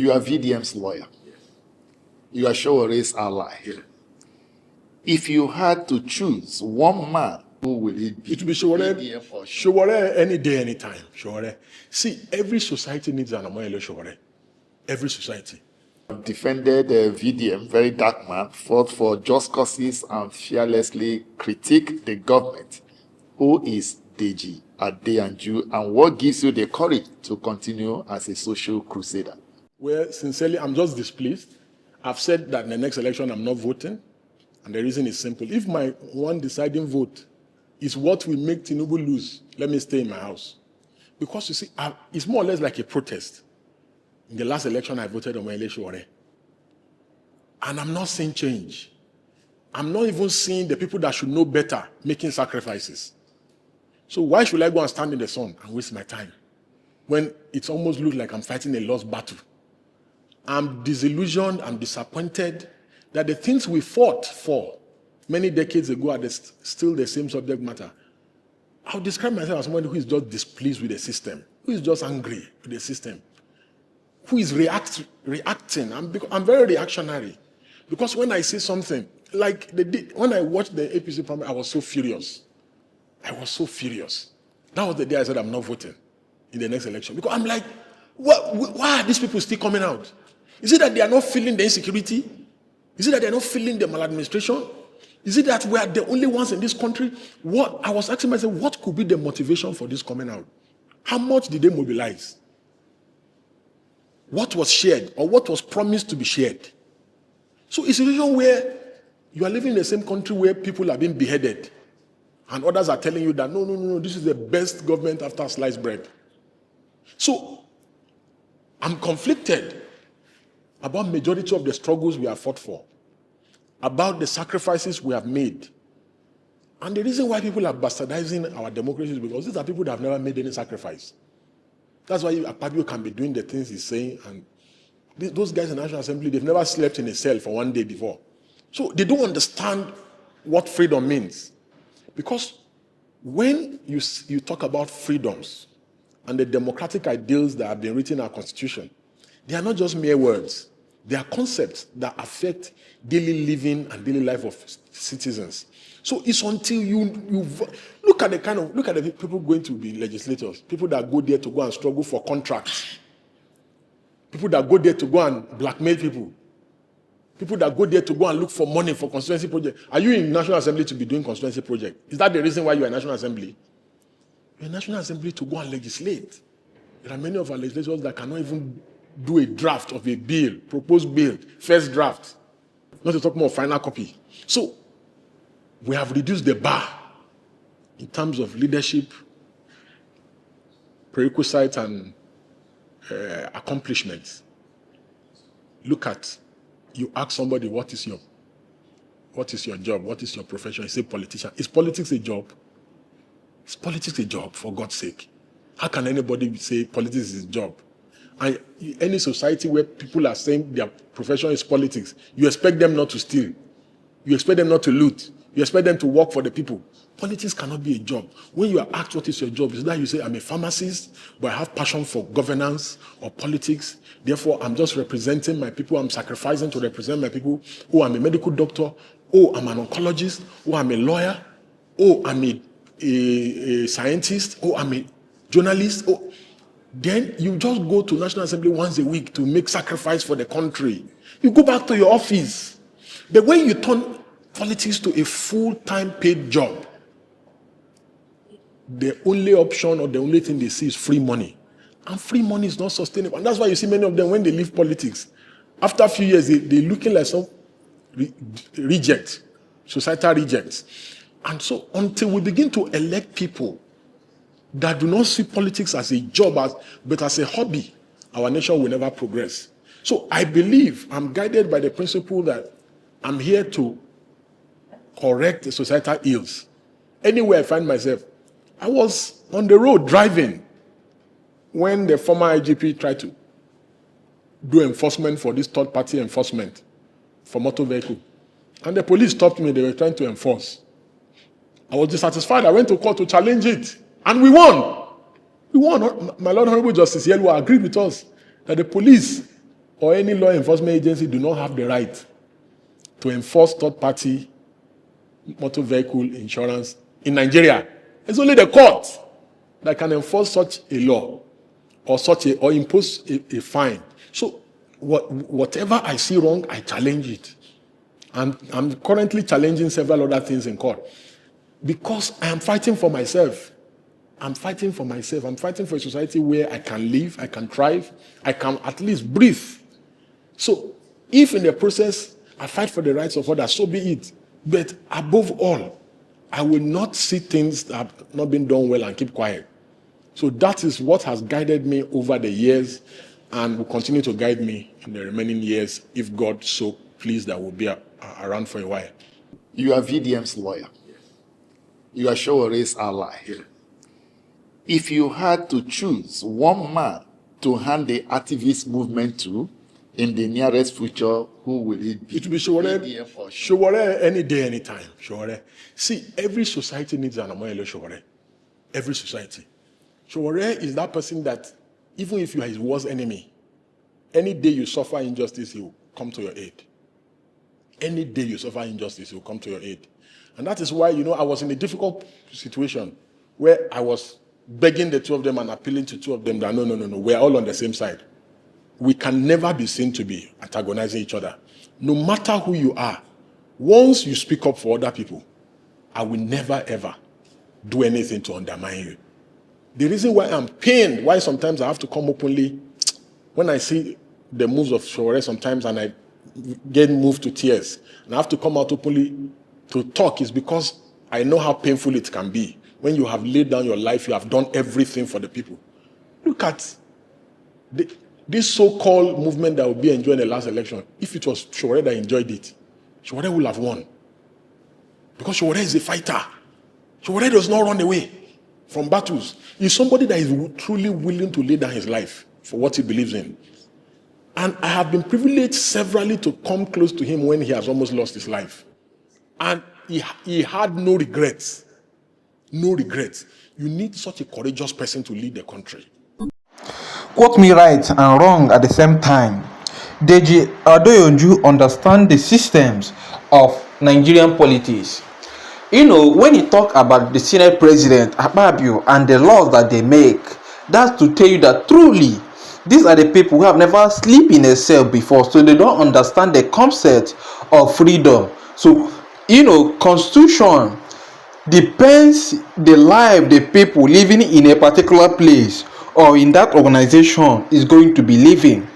You are VDM's lawyer. Yes. You are Sowore's ally. Yes. If you had to choose one man, who will it be? It will be Sowore. VDM or Sowore any day, anytime. Sowore. See, every society needs an Amoyele Sowore. Every society. Defended VDM, very dark man, fought for just causes and fearlessly critiqued the government. Who is Deji, Adeyanju, and what gives you the courage to continue as a social crusader? Well, sincerely, I'm just displeased. I've said that in the next election I'm not voting, and the reason is simple. If my one deciding vote is what will make Tinubu lose, let me stay in my house. Because you see, it's more or less like a protest. In the last election, I voted on Amoyele Sowore. And I'm not seeing change. I'm not even seeing the people that should know better making sacrifices. So why should I go and stand in the sun and waste my time when it almost looks like I'm fighting a lost battle? I'm disillusioned, I'm disappointed that the things we fought for many decades ago are still the same subject matter. I'll describe myself as someone who is just displeased with the system, who is just angry with the system, who is reacting. I'm very reactionary. Because when I see something, like when I watched the APC primary, I was so furious. I was so furious. That was the day I said I'm not voting in the next election. Because I'm like, why are these people still coming out? Is it that they are not feeling the insecurity? Is it that they are not feeling the maladministration? Is it that we are the only ones in this country? I was asking myself, what could be the motivation for this coming out? How much did they mobilize? What was shared or what was promised to be shared? So it's a situation where you are living in the same country where people are being beheaded and others are telling you that, no, this is the best government after sliced bread. So I'm conflicted about majority of the struggles we have fought for, about the sacrifices we have made. And the reason why people are bastardizing our democracy is because these are people that have never made any sacrifice. That's why Akpabio can be doing the things he's saying, and those guys in the National Assembly, they've never slept in a cell for one day before. So they don't understand what freedom means. Because when you talk about freedoms and the democratic ideals that have been written in our Constitution, they are not just mere words. They are concepts that affect daily living and daily life of citizens. So it's until you look at the people going to be legislators, people that go there to go and struggle for contracts, people that go there to go and blackmail people, people that go there to go and look for money for constituency projects. Are you in National Assembly to be doing constituency project? Is that the reason why you are in National Assembly? You're in National Assembly to go and legislate. There are many of our legislators that cannot even do a draft of a bill, proposed bill, first draft, not to talk more final copy. So we have reduced the bar in terms of leadership, prerequisites, and accomplishments. Look at, you ask somebody, what is your job? What is your profession? You say politician. Is politics a job? Is politics a job, for God's sake? How can anybody say politics is a job? And any society where people are saying their profession is politics, you expect them not to steal. You expect them not to loot. You expect them to work for the people. Politics cannot be a job. When you are asked what is your job, is that you say, I'm a pharmacist, but I have passion for governance or politics. Therefore, I'm just representing my people. I'm sacrificing to represent my people. Oh, I'm a medical doctor. Oh, I'm an oncologist. Oh, I'm a lawyer. Oh, I'm a scientist. Oh, I'm a journalist. Oh, then you just go to National Assembly once a week to make sacrifice for the country. You go back to your office. But when you turn politics to a full-time paid job, the only option or the only thing they see is free money. And free money is not sustainable. And that's why you see many of them, when they leave politics, after a few years, they're looking like some rejects, societal rejects. And so until we begin to elect people that do not see politics as a job, but as a hobby, our nation will never progress. So I believe, I'm guided by the principle that I'm here to correct the societal ills. Anywhere I find myself, I was on the road driving when the former IGP tried to do enforcement for this third-party enforcement for motor vehicle. And the police stopped me. They were trying to enforce. I was dissatisfied. I went to court to challenge it. And we won. We won. My Lord Honorable Justice Yelwa agreed with us that the police or any law enforcement agency do not have the right to enforce third-party motor vehicle insurance in Nigeria. It's only the court that can enforce such a law or impose a fine. So whatever I see wrong, I challenge it. And I'm currently challenging several other things in court because I am fighting for myself. I'm fighting for myself. I'm fighting for a society where I can live, I can thrive, I can at least breathe. So if in the process I fight for the rights of others, so be it. But above all, I will not see things that have not been done well and keep quiet. So that is what has guided me over the years and will continue to guide me in the remaining years if God so pleased that will be around for a while. You are VDM's lawyer. You are Sowore's ally. If you had to choose one man to hand the activist movement to in the nearest future, who will it be? It will be Sowore. Sowore any day, anytime. Sowore. See, every society needs an Amoyele Sowore. Every society. Sowore is that person that, even if you are his worst enemy, any day you suffer injustice, he will come to your aid. Any day you suffer injustice, he will come to your aid. And that is why, I was in a difficult situation where I was begging the two of them and appealing to two of them that no, we're all on the same side. We can never be seen to be antagonizing each other. No matter who you are, once you speak up for other people, I will never ever do anything to undermine you. The reason why I'm pained, why sometimes I have to come openly, when I see the moves of Sowore sometimes and I get moved to tears, and I have to come out openly to talk, is because I know how painful it can be when you have laid down your life, you have done everything for the people. Look at this so-called movement that will be enjoying the last election. If it was Sowore that enjoyed it, Sowore will have won. Because Sowore is a fighter. Sowore does not run away from battles. He's somebody that is truly willing to lay down his life for what he believes in. And I have been privileged severally to come close to him when he has almost lost his life. And he had no regrets. No regrets. You need such a courageous person to lead the country. Quote me right and wrong at the same time. Deji Adeyanju understand the systems of Nigerian politics. When you talk about the Senate President, Akpabio, and the laws that they make, that's to tell you that truly, these are the people who have never slept in a cell before, so they don't understand the concept of freedom. So, Constitution depends the life the people living in a particular place or in that organization is going to be living.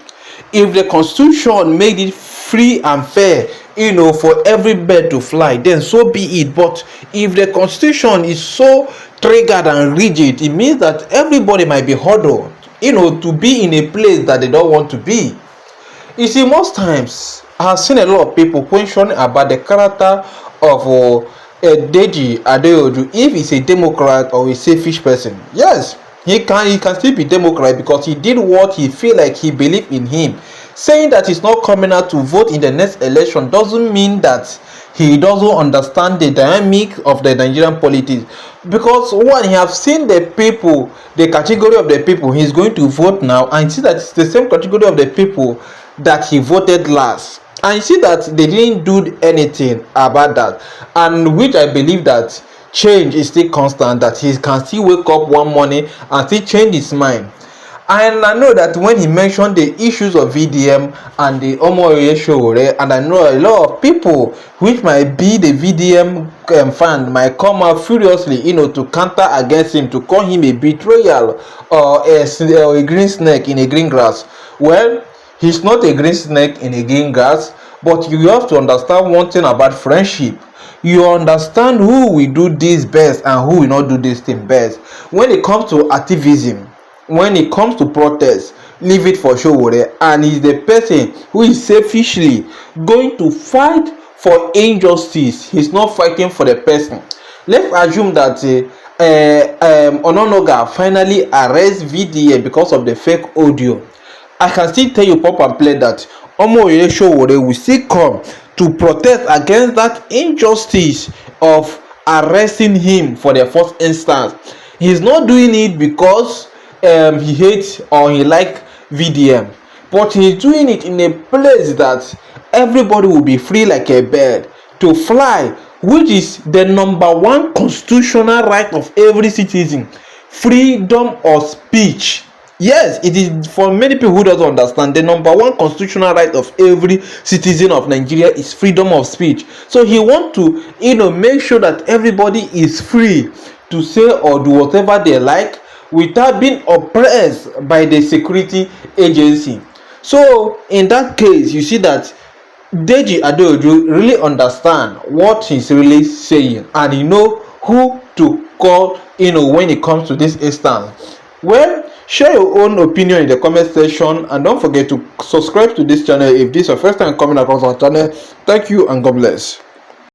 If the Constitution made it free and fair, for every bird to fly, then so be it. But if the Constitution is so triggered and rigid, it means that everybody might be huddled, to be in a place that they don't want to be. You see, most times I have seen a lot of people questioning about the character of Deji Adeyanju, if he's a Democrat or a selfish person. Yes, he can still be Democrat because he did what he feel like he believed in him. Saying that he's not coming out to vote in the next election doesn't mean that he doesn't understand the dynamic of the Nigerian politics. Because when he have seen the people, the category of the people he's going to vote now, and see that it's the same category of the people that he voted last. And you see that they didn't do anything about that. And which I believe that change is still constant, that he can still wake up one morning and still change his mind. And I know that when he mentioned the issues of VDM and the Omoyele Sowore, and I know a lot of people which might be the VDM fan might come out furiously, to counter against him, to call him a betrayal or a green snake in a green grass. Well, he's not a green snake in a green grass, but you have to understand one thing about friendship. You understand who will do this best and who will not do this thing best. When it comes to activism, when it comes to protest, leave it for Sowore, and he's the person who is selfishly going to fight for injustice. He's not fighting for the person. Let's assume that Ononoga finally arrests VDM because of the fake audio. I can still tell you pop and play that Omoyele Sowore will still come to protest against that injustice of arresting him for the first instance. He's not doing it because he hates or he likes VDM, but he's doing it in a place that everybody will be free like a bird to fly, which is the number one constitutional right of every citizen, freedom of speech. Yes, it is. For many people who doesn't understand, the number one constitutional right of every citizen of Nigeria is freedom of speech. So he want to, make sure that everybody is free to say or do whatever they like without being oppressed by the security agency. So in that case, you see that Deji Adeyanju really understand what he's really saying, and he know who to call, when it comes to this instance. Well, share your own opinion in the comment section, and don't forget to subscribe to this channel if this is your first time coming across our channel. Thank you and God bless.